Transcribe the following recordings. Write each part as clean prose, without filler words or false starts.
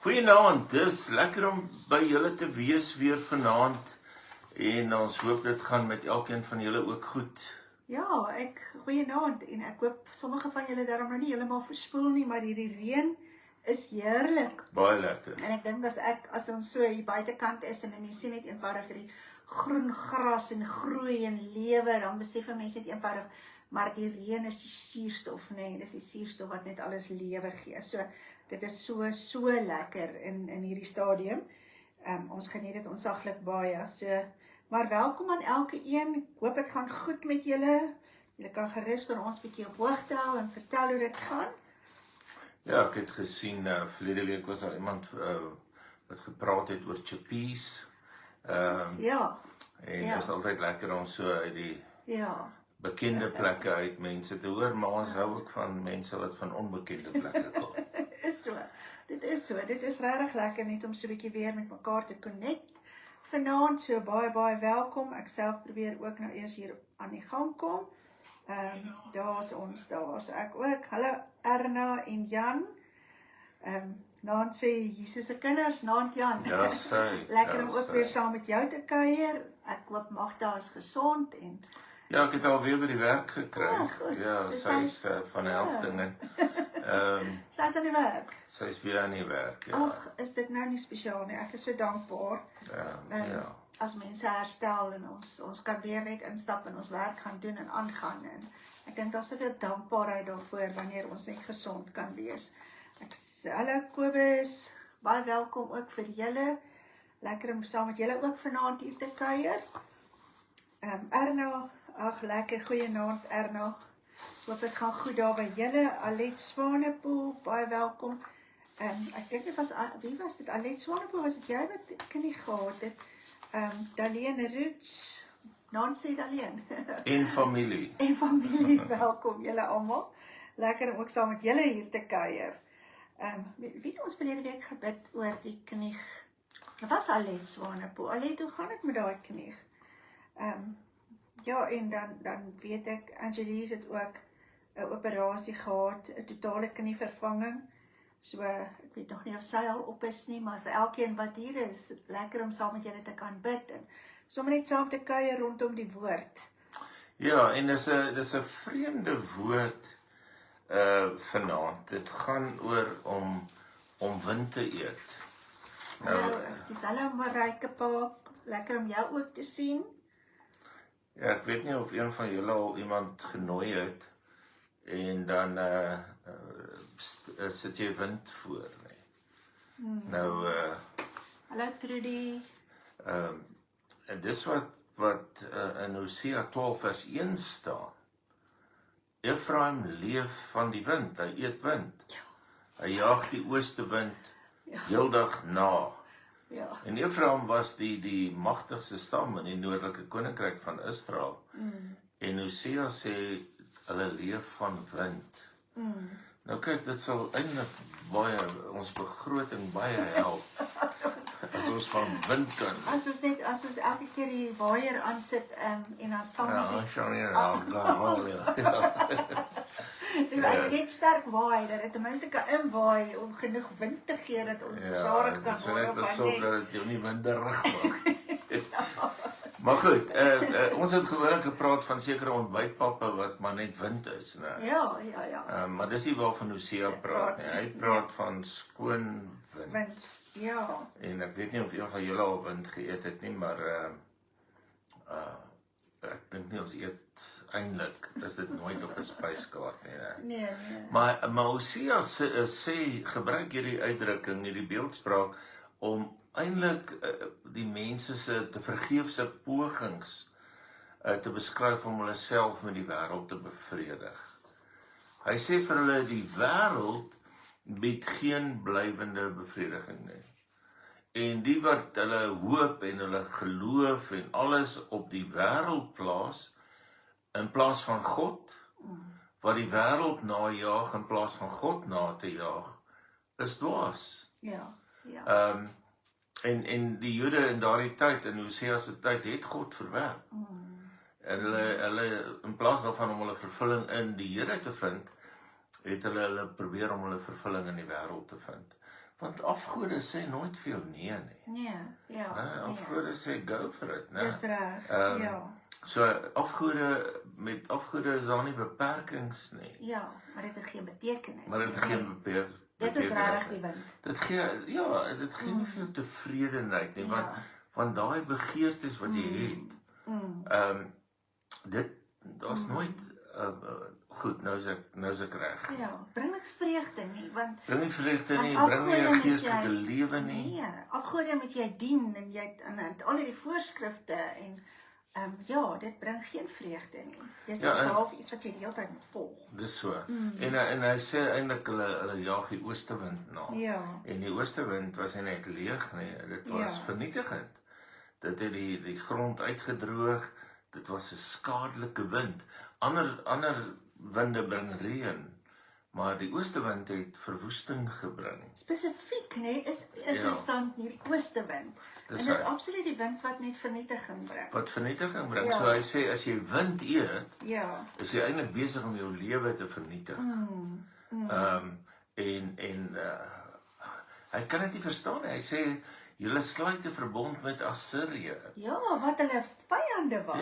Goeienaand, dis lekker om by julle te wees weer vanaand en ons hoop dit gaan met elkeen van julle ook goed. Ja, goeienaand en ek hoop sommige van julle daarom nou nie heeltemal verspoel nie, maar hierdie reën is heerlik. Baie lekker. En ek dink as ons so hier buitekant is en mense sien net eenvoudig hierdie groen gras en groei en lewe, dan besef mense net eenvoudig, maar die reën is die suurstof, nee, dis die suurstof wat net alles lewe gee. So dit is so lekker in hierdie stadium. Ons geniet dit ontsaglik baie. So, maar welkom aan elke een. Ek hoop dit gaan goed met julle. Julle kan gerus vir ons 'n bietjie op hoogte hou en vertel hoe dit gaan. Ja, ek het gesien, verlede week was daar iemand wat gepraat het oor chippies. Ja. En dit is altyd lekker om so uit die bekende plekke uit mense te hoor, maar ons hou ook van mense wat van onbekende plekke kom. Dit is regtig lekker net om so 'n bietjie weer met mekaar te connect vanaand, so baie welkom. Ek self probeer ook nou eers hier aan die gang kom. Daar's ons daar, so ek ook. Hallo Erna en Jan. Naand sê Jesus se kinders, naand Jan. Ja, sy. Lekker om ook weer saam met jou te kuier. Ek hoop Magda is gesond en ja, ek het haar weer by die werk gekry. Goed. Ja, So sy is van Helsdingen. Sy is aan die werk. Sy is weer aan die werk, ja. Ag, is dit nou nie spesiaal nie. Ek is so dankbaar. Ja. As mense herstel en ons kan weer net instap en ons werk gaan doen en aangaan. En ek dink daar's soveel dankbaarheid daarvoor wanneer ons net gesond kan wees. Hallo Kobus, baie welkom ook vir julle. Lekker om saam met julle ook vanaand hier te kuier. Erna, ag lekker, goeienaand Erna. Hoop dit gaan goed daar by julle. Alet Swanepoel, baie welkom. Ek dink wie was dit? Alet Swanepoel, was dit jy wat kindie gehad het? Daleen Roots, Nancy Daleen. En familie. En familie, welkom julle almal. Lekker om ook saam met julle hier te kuier. Wie het ons verlede week gebid oor die knie? Dat was Alet Swanepoel. Alet, hoe gaan dit met daai knie? Ja, en dan weet ek, Angelies het ook 'n operasie gehad, 'n totale knievervanging. So, ek weet nog nie of sy al op is nie, maar vir elkeen wat hier is, lekker om saam met julle te kan bid en sommer net saam te kuier rondom die woord. Ja, en dis 'n vreemde woord vanaand. Dit gaan oor om wind te eet. Nou, hallo Marijke pa, lekker om jou ook te sien. Ja, ek weet nie of een van julle al iemand genooi het en dan sit jy wind voor, nee. Nou, hallo Trudy. En dis wat in Hosea 12 vers 1 staan. Efraim leef van die wind, hy eet wind. Hy jaag die ooste wind heeldag na. Ja. En Efraim was die magtigste stam in die noordelike koninkryk van Israel. En Hosea sê hulle leef van wind. Nou kyk, dit sal eintlik ons begroting baie help as ons van wind kan. As ons elke keer die waaier aansit en dan staan ons net sterk waai, dat dit ten minste kan inwaai om genoeg wind te gee dat ons versadig kan word. Ja, dis net dat dit jou nie winderig maak. Maar goed, ons het gewoonlik gepraat van sekere ontbytpappe wat maar net wind is, né? Ja. Maar dis nie waarvan Hosea praat nie. Hy praat van skoon wind. Ja. En ek weet nie of een van julle al wind geëet het nie, maar ek dink nie ons eet eintlik, is dit nooit op 'n spyskaart nie. Nee. Maar Hosea sê gebruik hierdie uitdrukking, hierdie beeldspraak om eintlik die mense se te vergeefse pogings te beskryf om hulle self met die wêreld te bevredig. Hy sê vir hulle die wêreld bied geen blywende bevrediging nie. En die wat hulle hoop en hulle geloof en alles op die wêreld plaas in plaas van God, wat die wêreld najaag in plaas van God na te jaag, is dwaas. Ja. En die Jode in daardie tyd, in Hosea se tyd, het God verwerp. En hulle in plaas daarvan om hulle vervulling in die Here te vind, het hulle probeer om hulle vervulling in die wêreld te vind. Want afgode sê nooit vir jou nee nie. Nee, ja. Nee, afgode sê go for it, né? Dis reg. Ja. So met afgode is daar nie beperkings nie. Ja, maar dit het geen betekenis. Maar dit het geen beperking. Dit is regtig die wind. Dit gee nie vir jou tevredenheid nie, want daai begeertes wat jy het, daar's nooit goed, nou is ek reg. Ja, bring niks vreugde nie, want Bring nie vreugde nie, want bring nie 'n afgode moet geestelike jy- lewe nie. Nee, afgode moet jy dien en jy het al hierdie voorskrifte en dit bring geen vreugde nie. Dis half iets wat jy die hele tyd moet volg. Dis so. En hy sê eintlik hulle jaag die oostewind na. Ja. En die oostewind was nie net leeg nie, dit was vernietigend. Dit het die grond uitgedroog. Dit was 'n skadelike wind. Ander winde bring reën, maar die oostewind het verwoesting gebring. Spesifiek, is interessant hierdie oostewind. En dis absoluut die wind wat net vernietiging bring. Wat vernietiging bring. So hy sê as jy wind eet, is jy eintlik besig om jou lewe te vernietig. Hy kan dit nie verstaan nie. Hy sê julle sluit 'n verbond met Assirië. Ja, wat hulle vyande was,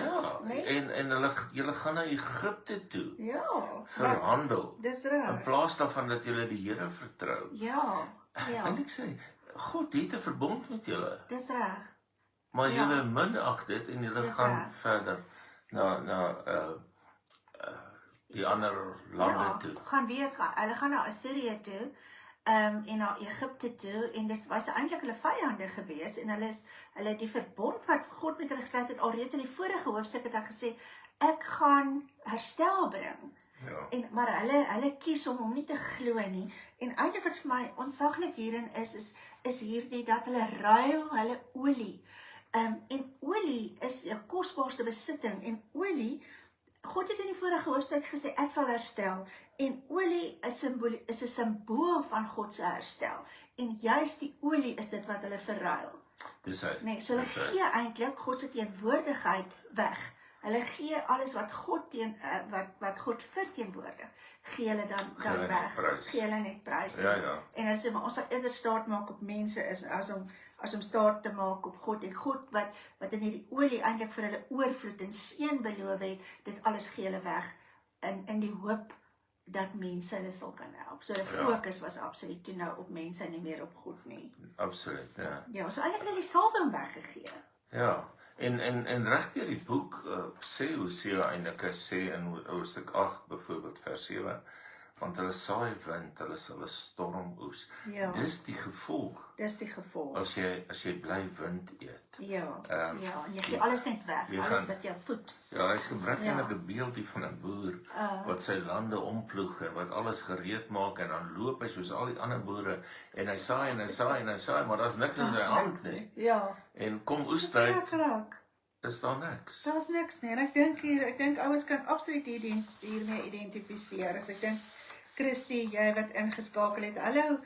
en julle gaan na Egipte toe. Ja, vir handel. Dis reg. In plaas daarvan dat julle die Here vertrou. Ja. En ek sê, God het 'n verbond met julle. Dis reg. Maar julle minag dit en julle gaan verder na die ander lande toe. Hulle gaan na Assirië toe. En na Egipte toe, en dit was eintlik hulle vyande gewees, en hulle die verbond wat God met hulle gesluit het, alreeds in die vorige hoofstuk het hy gesê, ek gaan herstel bring. Maar hulle kies om hom nie te glo nie, en eintlik wat vir my ontsaglik hierin is hierdie, dat hulle ruil hulle olie, en olie is 'n kosbaarste besitting, en olie, God het in die vorige hoofstuk gesê, ek sal herstel, en olie is 'n simbool van God se herstel, en juist die olie is dit wat hulle verruil. Dis hy. So hulle gee eintlik God se teenwoordigheid weg. Hulle gee alles wat wat God verteenwoordig, gee hulle dan weg. Gee hulle net prys. Ja. En hulle sê, maar ons sal eerder staat maak op mense as om staat te maak op God, en God wat in hierdie olie eintlik vir hulle oorvloed en seën beloof het, dit alles gee hulle weg in die hoop dat mense hulle sal kan help. So die fokus was absoluut toe nou op mense en nie meer op God nie. Absoluut, Ja, so eintlik hulle die salwing weggegee. Ja. En reg deur die boek sê Hosea eintlik, hy sê in hoofstuk 8 byvoorbeeld vers 7, want hulle saai wind, hulle sal 'n storm oes. Dis die gevolg. As jy bly wind eet. En jy gee alles net weg, alles wat jou voed. Ja, hy gebruik eintlik 'n beeldjie van 'n boer wat sy lande omploeg en wat alles gereed maak, en dan loop hy soos al die ander boere en hy saai en hy saai en hy saai, maar daar's niks in sy hand nie. En kom oestyd, is daar niks. Daar's niks nie. En ek dink ouens kan absoluut hiermee identifiseer. Ek dink Christie, jy wat ingeskakel het. Hallo,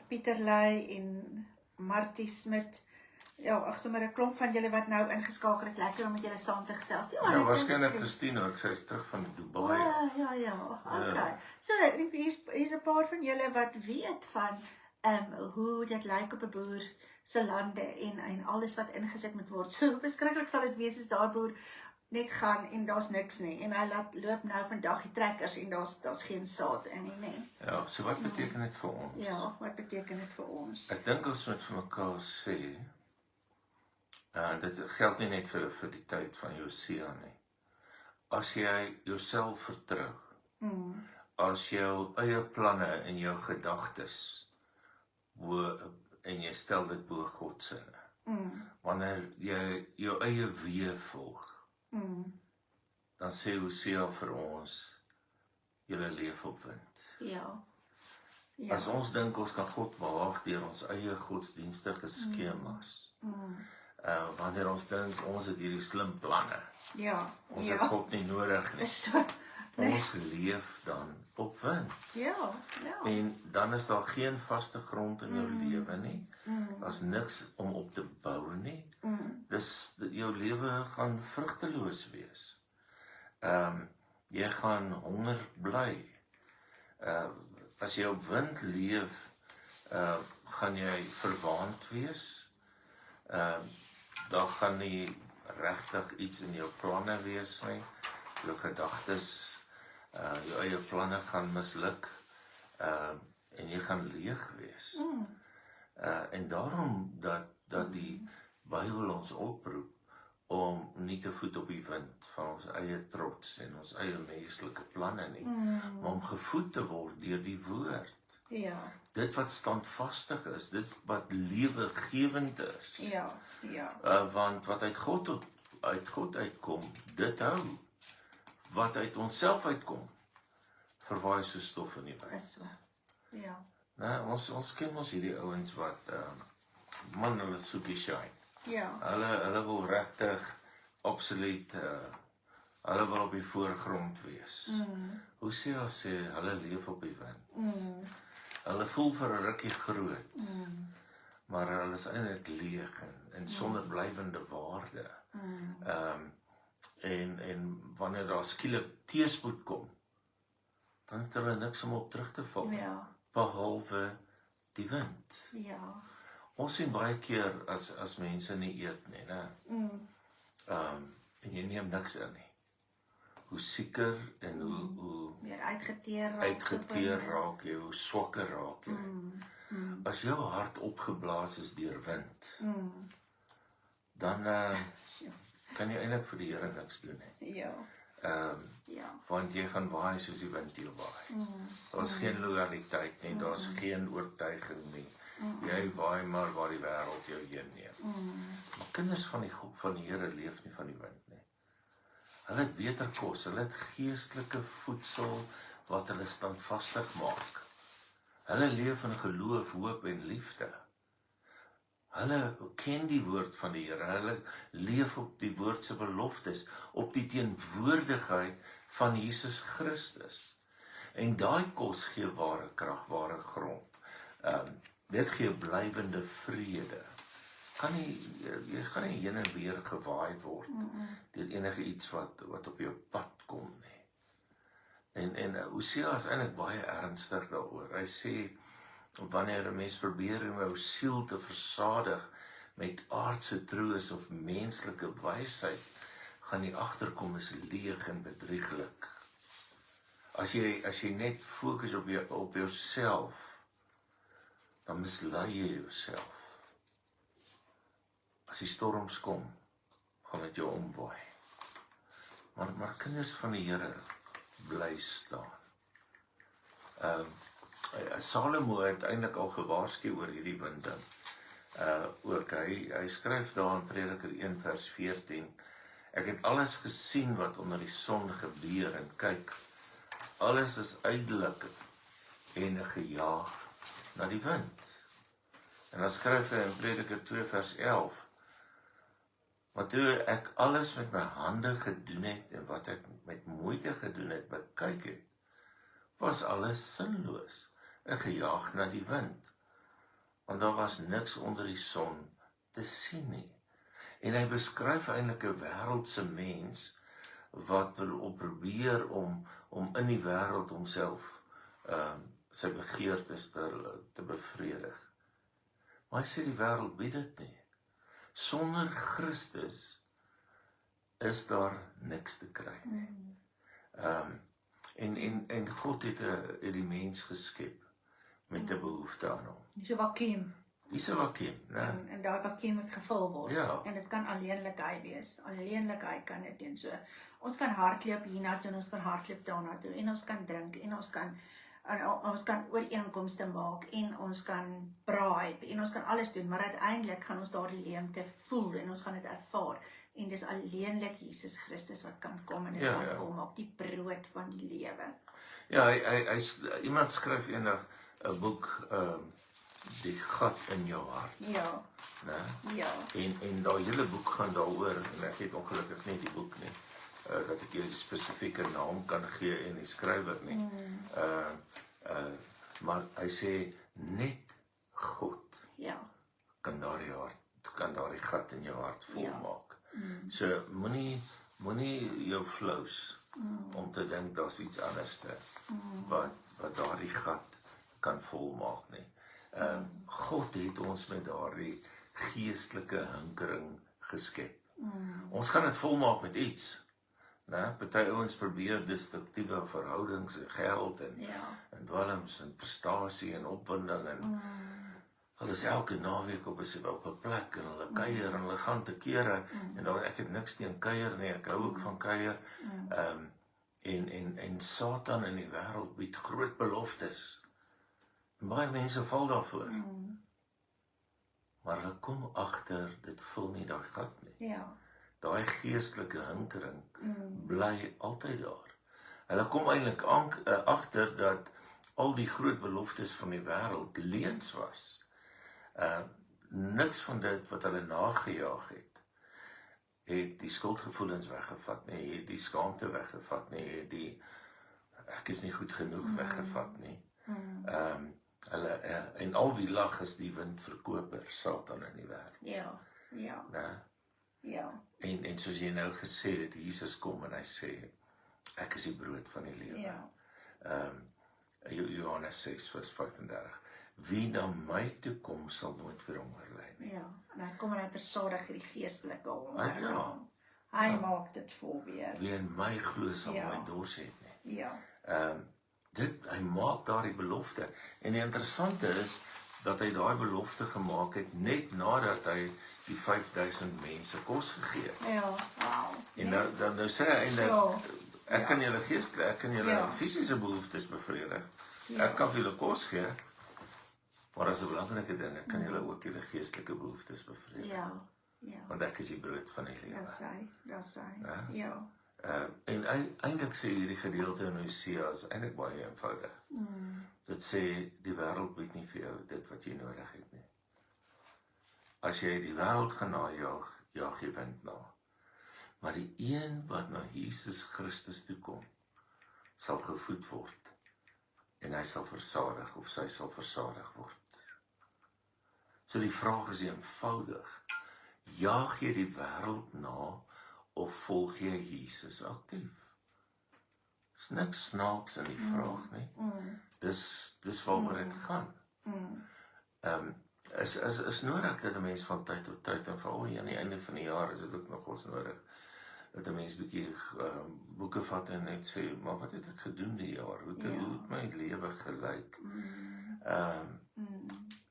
Pieter Ley en Martie Smit. Ja, sommer 'n klomp van julle wat nou ingeskakel het. Lekker om met julle saam te gesels. Ja, waarskynlik Christine ook, sy is terug van Dubai. Ja. Okay. So, hier's 'n paar van julle wat weet van hoe dit lyk op 'n boer se lande en alles wat ingesit moet word. So beskryflik sal dit wees as daar boer net gaan en daar's niks nie, en hy loop nou vandag die trekkers en daar's geen saad in nie. Ja, so wat beteken dit vir ons? Ja, wat beteken dit vir ons? Ek dink ons moet vir mekaar sê, dit geld nie net vir die tyd van Hosea nie. As jy jouself vertrou, as jou eie planne en jou gedagtes en jy stel dit bo God se, wanneer jy jou eie weë volg, dan sê Hosea vir ons, julle leef op wind. As ons dink ons kan God behaag deur ons eie godsdienstige skemas, wanneer ons dink ons het hierdie slim planne, ons het God nie nodig nie, ons leef dan op wind. En dan is daar geen vaste grond in jou lewe nie, daar's niks om op te bou nie, dus jou lewe gaan vrugteloos wees. Jy gaan honger bly, As jy op wind leef, gaan jy verwaand wees. Daar gaan nie regtig iets in jou planne wees nie. Jou gedagtes, jou eie planne gaan misluk, en jy gaan leeg wees. En daarom dat die Bybel ons oproep om nie te voet op die wind van ons eie trots en ons eie menslike planne nie, maar om gevoed te word deur die woord. Ja, Dit wat standvastig is, dit wat lewegewend is. ja, Want wat uit God uitkom, dit hou. Wat uit onsself uitkom, verwaai so stof in die wind. is so. Ja, Nou, ons ken ons hierdie ouens wat, man, hulle soek die shine. ja, Hulle wil regtig absoluut, hulle wil op die voorgrond wees. Hoe sê as hulle leef op die wind? Hulle voel vir 'n rukkie groot, maar hulle is eintlik leeg en sonder blywende waarde. En wanneer daar skielik teëspoed kom, dan het hulle niks om op terug te val, ja, behalwe die wind. ja, Ons sien baie keer as mense nie eet nie, né? En jy neem niks in nie. Hoe sieker en hoe meer uitgeteer raak jy, hoe swakker raak jy. As jou hart opgeblaas is deur wind, dan kan jy eintlik vir die Here niks doen nie. Ja, ja, Want jy gaan waai soos die wind jou waai. Daar's geen loyaliteit nie, daar's geen oortuiging nie. Jy waai maar waar die wêreld jou heen neem. Maar kinders van die Here leef nie van die wind nie. Hulle het beter kos, hulle het geestelike voedsel wat hulle standvastig maak. Hulle leef in geloof, hoop en liefde. Hulle ken die woord van die Here, hulle leef op die woord se beloftes, op die teenwoordigheid van Jesus Christus. En daai kos gee ware krag, ware grond. Dit gee blywende vrede. Jy gaan nie heen en weer gewaai word deur enige iets wat op jou pad kom nie. En Hosea is eintlik baie ernstig daaroor. Hy sê, wanneer 'n mens probeer om jou siel te versadig met aardse troos of menslike wysheid, gaan jy agterkom is leeg en bedrieglik. As jy net fokus op jouself, dan mislei jy jouself. As die storms kom, gaan dit jou omwaai. Maar kinders van die Here bly staan. Salomo het eintlik al gewaarsku oor hierdie winde. Ook hy skryf daar in Prediker 1 vers 14, ek het alles gesien wat onder die son gebeur en kyk, alles is ydelik en gejaag na die wind. En dan skryf hy in Prediker 2 vers 11, maar toe ek alles met my hande gedoen het en wat ek met moeite gedoen het, bekyk het, was alles sinloos, en gejaag na die wind, want daar was niks onder die son te sien nie. En hy beskryf eintlik 'n wêreldse mens wat wil probeer om in die wêreld homself sy begeertes te bevredig. Maar hy sê die wêreld bied dit nie. Sonder Christus is daar niks te kry nie. En God het die mens geskep met 'n behoefte aan hom. Dis 'n vakuum. Dis 'n vakuum, né? En daai vakuum moet gevul word. Ja. En dit kan alleenlikheid wees. Alleenlikheid kan dit doen. So ons kan hardloop hiernatoe en ons kan hardloop daarnatoe en ons kan drink en ons kan ooreenkomste maak en ons kan bribe en ons kan alles doen, maar uiteindelik gaan ons daardie leemte voel en ons gaan dit ervaar. En dis alleenlik Jesus Christus wat kan kom en dit kan volmaak, die brood van die lewe. Ja, iemand skryf eendag 'n boek, die gat in jou hart. Ja. Né? Ja. En daai hele boek gaan daaroor, en ek het ongelukkig nie die boek nie, dat ek die spesifieke naam kan gee en die skrywer nie. Maar hy sê, net God kan daardie gat in jou hart volmaak. So moenie jou flous om te dink daar's iets anderste wat wat daardie gat kan volmaak nie. God het ons met daardie geestelike hinkering geskep. Ons gaan dit volmaak met iets. Party ouens probeer destruktiewe verhoudings en geld en dwelms en prestasie en opwinding en hulle is elke naweek op 'n plek en hulle kuier en hulle gaan te kere en dan ek het niks teen kuier nie, ek hou ook van kuier. En Satan in die wêreld bied groot beloftes. En baie mense val daarvoor. Maar hulle kom agter, dit vul nie daai gat nie. Daai geestelike hinkering bly altyd daar. Hulle kom eintlik agter dat al die groot beloftes van die wêreld leuns was. Niks van dit wat hulle nagejaag het die skuldgevoelens weggevat nie, het die skaamte weggevat nie, het die ek is nie goed genoeg weggevat nie. En al wie lag is die windverkoper, Satan in die wêreld. En soos jy nou gesê het, Jesus kom en hy sê, ek is die brood van die lewe. Johannes 6 vers 35. Wie na my toe kom, sal nooit verhonger ly nie. En hy kom en hy versadig die geestelike honger. Hy maak dit vol weer. Wie in my glo sal nooit dors het nie. Hy maak daardie belofte. En die interessante is, dat hy daai belofte gemaak het, net nadat hy die 5000 mense kos gegee het. En nou sê hy eintlik, ek kan julle geestelike, ek kan julle fisiese behoeftes bevredig. Ek kan vir julle kos gee, maar as 'n belangrike ding, ek kan julle ook julle geestelike behoeftes bevredig. Want ek is die brood van die lewe. Dis hy. En eintlik sê hierdie gedeelte in Hosea is eintlik baie eenvoudig. Dit sê, die wêreld bied nie vir jou dit wat jy nodig het nie. As jy die wêreld gaan najaag, jaag jy wind na. Maar die een wat na Jesus Christus toe kom, sal gevoed word. En hy sal versadig, of sy sal versadig word. So die vraag is eenvoudig. Jaag jy die wêreld na, of volg jy Jesus aktief? Is niks snaaks in die vraag nie. Dis waaroor dit gaan. Is nodig dat 'n mens van tyd tot tyd, en veral aan die einde van die jaar is dit ook nogals nodig, dat 'n mens bietjie boeke vat en net sê, maar wat het ek gedoen die jaar? Hoe het my lewe gelyk?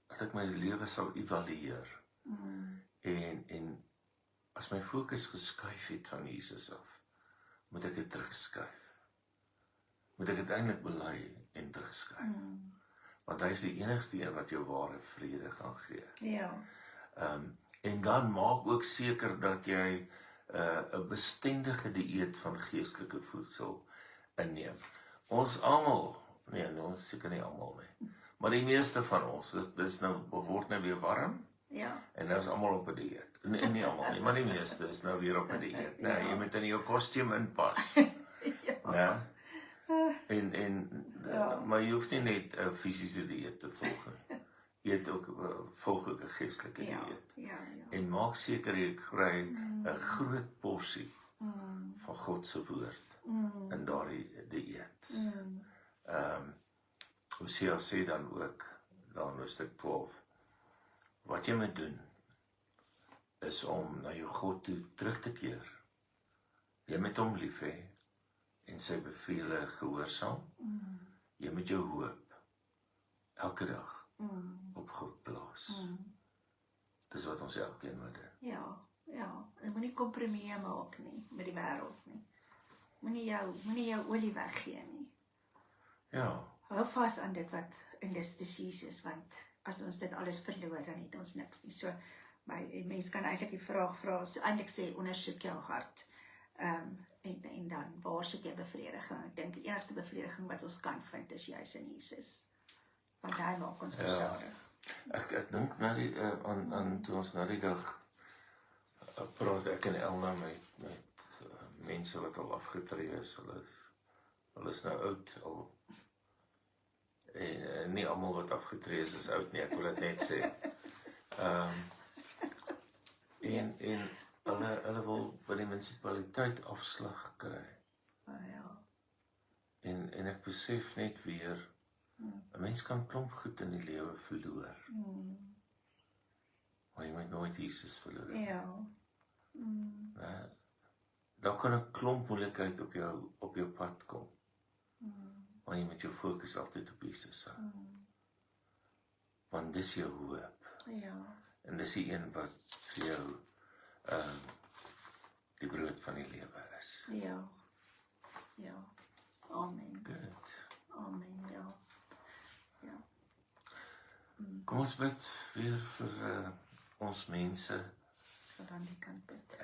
Dat ek my lewe sal evalueer. En as my fokus geskuif het van Jesus af, moet ek dit terugskuif. Moet ek dit eintlik bely en terugskuif. Want hy is die enigste een wat jou ware vrede gaan gee. En dan maak ook seker dat jy 'n bestendige dieet van geestelike voedsel inneem. Ons almal, ons seker nie almal nie, maar die meeste van ons, dis nou word nou weer warm. En nou is almal op 'n dieet. Nie almal nie, maar die meeste is nou weer op 'n dieet. Jy moet in jou kostuum inpas. Maar jy hoef nie net 'n fisiese dieet te volg nie. Jy het ook volg ook 'n geestelike dieet. En maak seker jy kry 'n groot porsie van God se woord in daardie dieet. Hosea sê dan ook, daar in hoofstuk 12, wat jy moet doen, is om na jou God toe terug te keer. Jy moet hom lief hê en sy bevele gehoorsaam. Jy moet jou hoop elke dag op God plaas. Dis wat ons elkeen moet doen. En moenie kompromieë maak nie met die wêreld nie. Moenie jou olie weggee nie. Hou vas aan dit wat in dis Jesus, want as ons dit alles verloor, dan het ons niks nie. So, mens kan eintlik die vraag vra, so eintlik sê, ondersoek jou hart. En dan, waar soek jy bevrediging? Ek dink die enigste bevrediging wat ons kan vind, is juis in Jesus. Want hy maak ons versadig. Ek dink aan toe ons na die dag praat ek en Elna met mense wat al afgetree is. Hulle is nou oud al. En nie almal wat afgetree is oud nie, ek wil dit net sê. En hulle wil by die munisipaliteit afslag kry. En ek besef net weer 'n mens kan klomp goed in die lewe verloor, maar jy moet nooit Jesus verloor. Ja. Daar kan 'n klomp moeilikheid op jou pad kom, maar jy moet jou fokus altyd op Jesus hou. Want dis jou hoop, Ja. en dis die een wat vir jou die brood van die lewe is. Ja. Ja. Amen. Good. Amen. Ja. Ja. Kom ons bid weer vir ons mense. Tot aan die kant bid.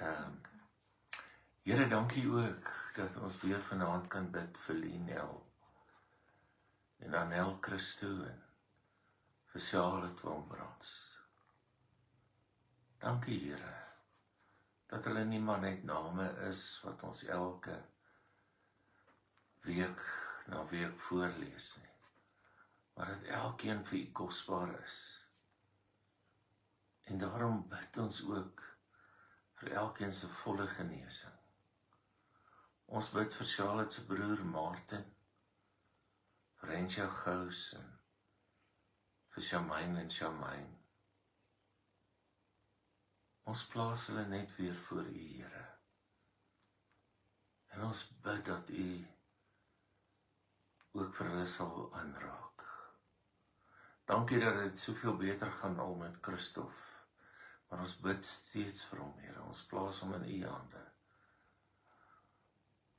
Here, dankie ook dat ons weer vanaand kan bid vir Linel en Anel Christo en vir Charlotte Wombrands. Dankie Here, dat hulle nie maar net name is wat ons elke week na week voorlees nie, maar dat elkeen vir U kosbaar is. En daarom bid ons ook vir elkeen se volle genesing. Ons bid vir Charlotte se broer Martin, vir Rensha Gous en vir Shamaine en Shamaine. Ons plaas hulle net weer voor U, Here. En ons bid dat U ook vir hulle sal aanraak. Dankie dat dit soveel beter gaan al met Christof, maar ons bid steeds vir hom, Here. Ons plaas hom in U hande.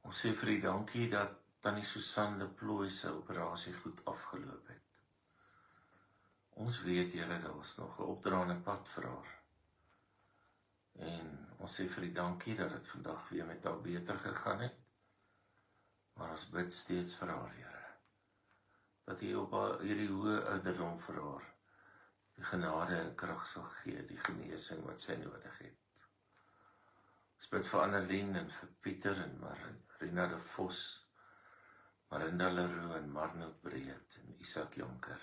Ons sê vir U dankie dat Tannie Susan de Plooy se operasie goed afgeloop het. Ons weet, Here, daar was nog 'n opdraande pad vir haar. En ons sê vir U dankie dat dit vandag weer met haar beter gegaan het. Maar ons bid steeds vir haar, Here, dat U op hierdie hoë ouderdom vir haar die genade en krag sal gee, die genesing wat sy nodig het. Ons bid vir Annelien en vir Pieter en Marina de Vos, Marinda Leroux en Marnout Breed en Isak Jonker.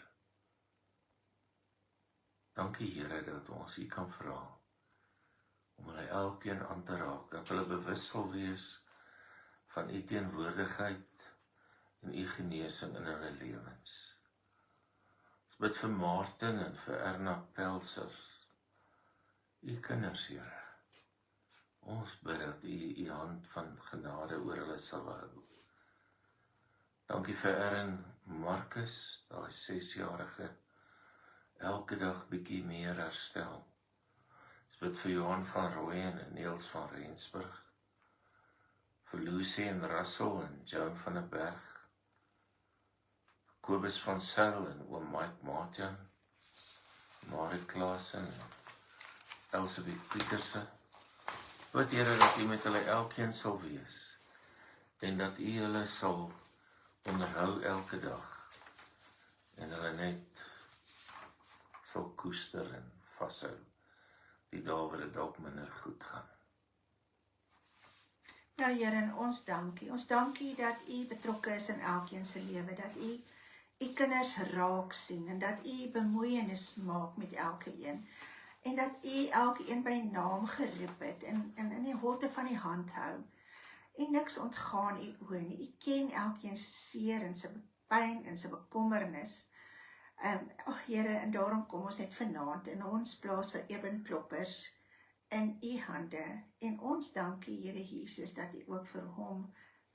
Dankie Here dat ons U kan vra om hulle elkeen aan te raak, dat hulle bewus sal wees van U teenwoordigheid en U genesing in hulle lewens. Ons bid vir Martin en vir Erna Pelser, U kinders, Here. Ons bid dat U hand van genade oor hulle sal hou. Dankie vir Erin Marcus, daai 6-jarige, elke dag bietjie meer herstel. Ons bid vir Johan van Rooyen en Niels van Rensburg, vir Lucy en Russell en Joan van der Berg, Kobus van Sail en oom Mike Martian, Marit Klaasen en Elsabeth Pieterse. Bid Here dat U met hulle elkeen sal wees en dat U hulle sal onderhou elke dag en hulle net sal koester en vashou die dae wat dit dalk minder goed gaan. Ja, Here, en ons dankie. Ons dankie dat U betrokke is in elkeen se lewe, dat U kinders raak sien en dat U bemoeienis maak met elke een. En dat U elke een by die naam geroep het en in die holte van die hand hou. En niks ontgaan U oë nie. U ken elkeen se seer en se pyn en se bekommernis. Here, en daarom kom ons net vanaand in ons plaas vir ebenkloppers in U hande. En ons dankie, Here Jesus, dat U ook vir hom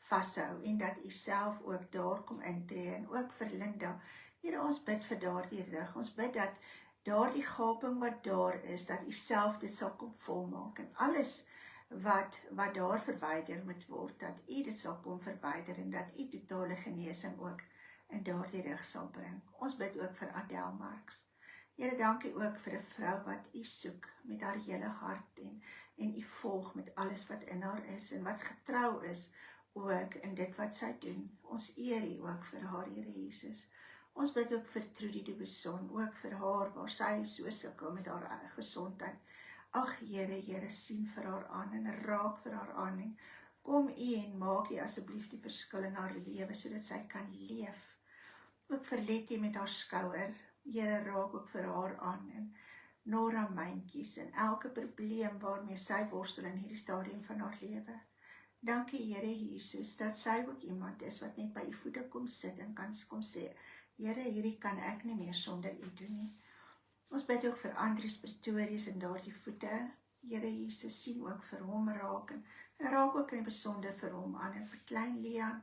vashou en dat U self ook daar kom intree en ook vir Linda. Here, ons bid vir daardie rug. Ons bid dat daardie gaping wat daar is, dat U self dit sal kom volmaak en alles wat daar verwyder moet word, dat U dit sal kom verwyder en dat U totale genesing ook in daardie rug sal bring. Ons bid ook vir Adele Marks. Here, dankie ook vir 'n vrou wat U soek met haar hele hart en U volg met alles wat in haar is en wat getrou is ook in dit wat sy doen. Ons eer U ook vir haar, Here Jesus. Ons bid ook vir Trudy de Besson, ook vir haar waar sy so sukkel met haar gesondheid. Ag Here, sien vir haar aan en raak vir haar aan en kom U en maak U asseblief die verskil in haar lewe sodat sy kan leef. Ook vir Letty met haar skouer. Here, raak ook vir haar aan en Nora Myntjies en elke probleem waarmee sy worstel in hierdie stadium van haar lewe. Dankie Here Jesus dat sy ook iemand is wat net by U voete kom sit en kan kom sê, Here, hierdie kan ek nie meer sonder U doen nie. Ons bid ook vir Andries Pretorius en daardie voete. Here Jesus, sien ook vir hom raak en raak ook in die besonder vir hom aan en vir klein Leon.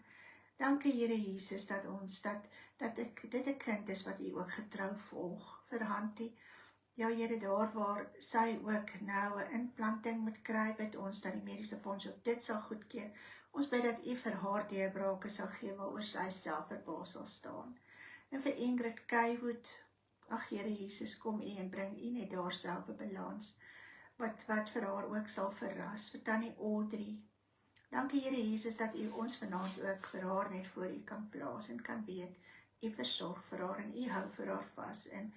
Dankie Here Jesus dat ons dat dit 'n kind is wat U ook getrou volg vir Hantie. Ja Here, daar waar sy ook nou 'n implanting moet kry, bid ons dat die mediese fonds ook dit sal goedkeur. Ons bid dat U vir haar deurbrake sal gee waaroor sy self verbaas sal staan. En vir Ingrid Keiwood, ag Here Jesus, kom U en bring U net daar self 'n balans wat vir haar ook sal verras. Vir Tannie Audrey, dankie Here Jesus dat U ons vanaand ook vir haar net voor U kan plaas en kan weet U versorg vir haar en U hou vir haar vas en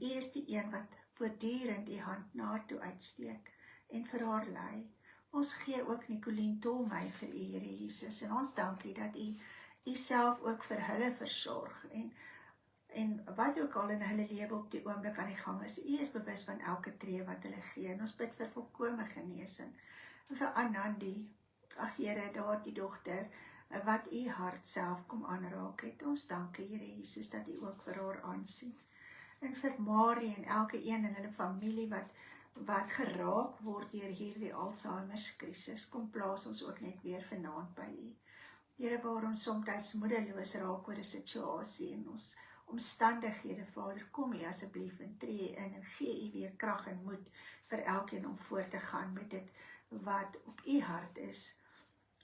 U is die een wat voortdurend U hand na haar toe uitsteek en vir haar lei. Ons gee ook Nicolien Tolmey vir U Here Jesus en ons dankie dat U self ook vir hulle versorg en wat ook al in hulle lewe op die oomblik aan die gang is. U is bewus van elke tree wat hulle gee en ons bid vir volkome genesing. En vir Anandi, ag Here, daar die dogter wat U hart self kom aanraak het. Ons dankie Here Jesus dat U ook vir haar aansien. En vir Marie en elke een in hulle familie wat geraak word deur hierdie Alzheimer's krisis, kom plaas ons ook net weer vanaand by U. Here, waar ons soms moedeloos raak oor 'n situasie en ons omstandighede, Vader, kom U asseblief en tree in en gee U weer krag en moed vir elkeen om voort te gaan met dit wat op U hart is.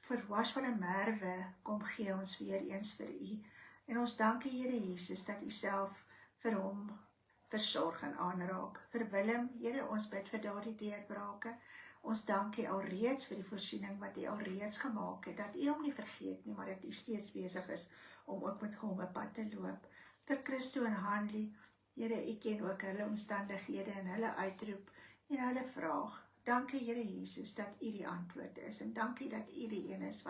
Vir Was van 'n Merwe, kom gee ons weer eens vir U. En ons dankie Here Jesus dat U self vir hom versorg en aanraak. Vir Willem, Here, ons bid vir daardie deurbrake. Ons dank U alreeds vir die voorsiening wat U alreeds gemaak het, dat U hom nie vergeet nie, maar dat U steeds besig is om ook met hom 'n pad te loop. Vir Christo en Hanlie, Here, U ken ook hulle omstandighede en hulle uitroep en hulle vraag. Dankie Here Jesus dat U die antwoord is en dankie dat U die een is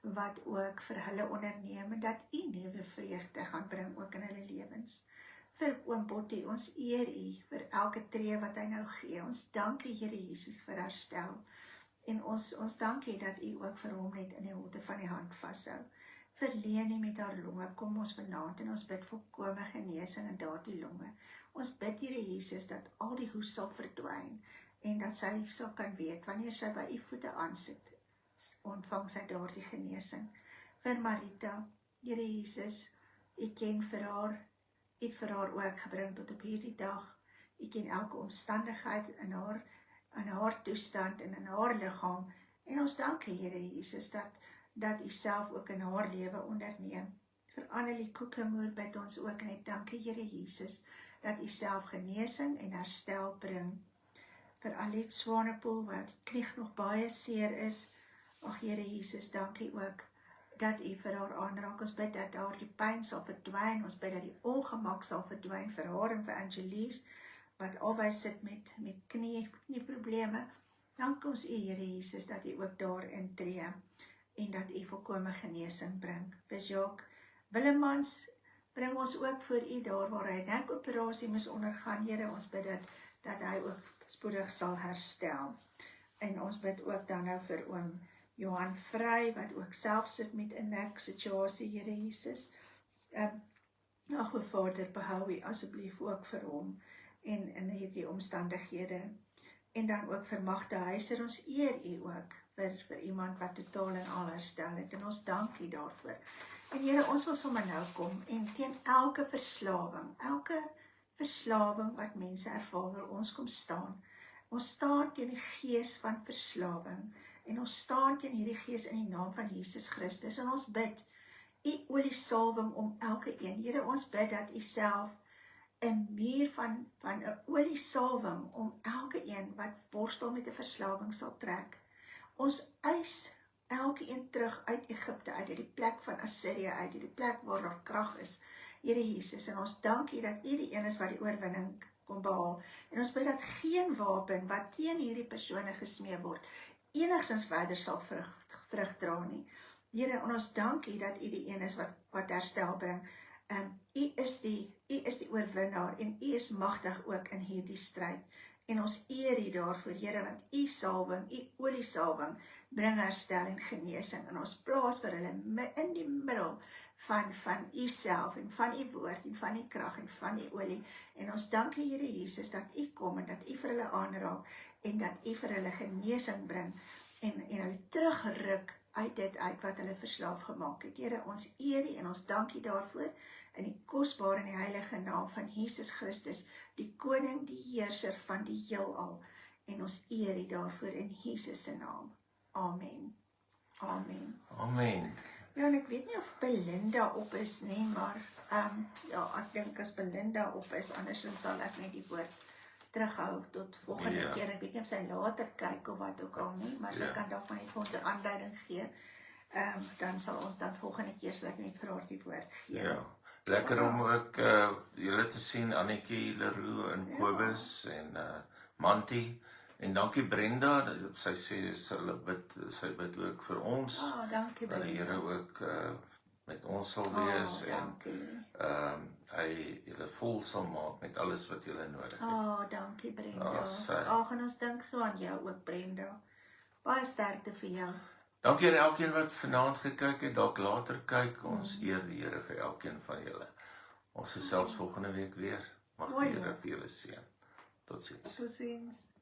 wat ook vir hulle onderneem en dat U nuwe vreugde gaan bring ook in hulle lewens. Vir oom Botti, ons eer U vir elke tree wat hy nou gee. Ons dankie Here Jesus vir herstel en ons dankie dat U ook vir hom net in die holte van die hand vashou. Vir Leni met haar longe, kom ons vanaand en ons bid volkome genesing in daardie longe. Ons bid Here Jesus dat al die hoes sal verdwyn en dat sy sal kan weet wanneer sy by U voete aansit, ontvang sy daardie genesing. Vir Marita, Here Jesus, U ken vir haar, U het vir haar ook gebring tot op hierdie dag. U ken elke omstandigheid in haar toestand en in haar liggaam en ons dankie Here Jesus dat U self ook in haar lewe onderneem. Vir Annelie Koekemoer bid ons ook net dankie Here Jesus dat U self genesing en herstel bring. Vir Alet Swanepoel wat die knie nog baie seer is, ag Here Jesus, dankie ook dat U vir haar aanraak. Ons bid dat haar die pyn sal verdwyn, ons bid dat die ongemak sal verdwyn vir haar en vir Angelies wat albei sit met knieprobleme. Dank ons U Here Jesus dat U ook daar intree en dat U volkome genesing bring. Vir Jacques Willemans bring ons ook voor U daar waar hy 'n nekoperasie moes ondergaan. Here, ons bid dat hy ook spoedig sal herstel. En ons bid ook dan nou vir oom Johan Vrey wat ook self sit met 'n nek situasie, Here Jesus. Ag o Vader, behou U asseblief ook vir hom en in hierdie omstandighede. En dan ook vir Magda Huiser, ons eer U ook vir iemand wat totaal en al herstel het en ons dank U daarvoor. En Here, ons wil sommer nou kom en teen elke verslawing wat mense ervaar, wil ons kom staan. Ons staan teen die gees van verslawing en ons staan teen hierdie gees in die naam van Jesus Christus en ons bid U oliesalwing om elke een. Here, ons bid dat U self 'n muur van 'n oliesalwing om elke een wat worstel met 'n verslawing sal trek. Ons eis elke een terug uit Egipte, uit die plek van Assirië, uit die plek waar daar krag is, Here Jesus, en ons dank U dat U die een is wat die oorwinning kom behaal, en ons bid dat geen wapen wat teen hierdie persone gesmee word, enigstens verder sal vrug dra nie. Here, en ons dank U dat U die een is wat herstel bring. U is die oorwinnaar, en U is magtig ook in hierdie stryd, en ons eer U daarvoor, Here, want U salwing, U oliesalwing, bring herstel en genesing, en ons plaas vir hulle in die middel van u self en van u woord en van die krag en van die olie. En ons dank U, Here Jesus, dat u kom en dat u vir hulle aanraak en dat u vir hulle genesing bring en hulle terugruk uit dit uit wat hulle verslaaf gemaak het. Here, ons eer U en ons dank U daarvoor in die kosbare en die heilige naam van Jesus Christus, die koning, die heerser van die heelal. En ons eer U daarvoor in Jesus se naam. Amen. Amen. Amen. Ja, en ek weet nie of Belinda op is nie, maar ja, ek dink as Belinda op is, anders sal ek net die woord terughou tot volgende Ja. keer. Ek weet nie of sy later kyk of wat ook al nie, maar sy Ja. kan dalk net vir ons 'n aanduiding gee. Dan sal ons dan volgende keer sal ek net vir haar die woord gee. Ja. Lekker om ook julle te sien, Annetjie Leroux en Ja. Kobus en Mantie. En dankie Brenda, sy sê sy bid ook vir ons. Dankie Dat die Brenda. Here ook met ons sal wees en Dankie. hy julle vol sal maak met alles wat julle nodig het. Dankie Brenda. Sy. En ons dink so aan jou ook Brenda. Baie sterkte vir jou. Dankie aan elkeen wat vanaand gekyk het, dalk later kyk. Ons eer die Here vir elkeen van julle. Ons is selfs volgende week weer. Mag die Mooi, Here hoor. vir julle seën. Totsiens. Totsiens.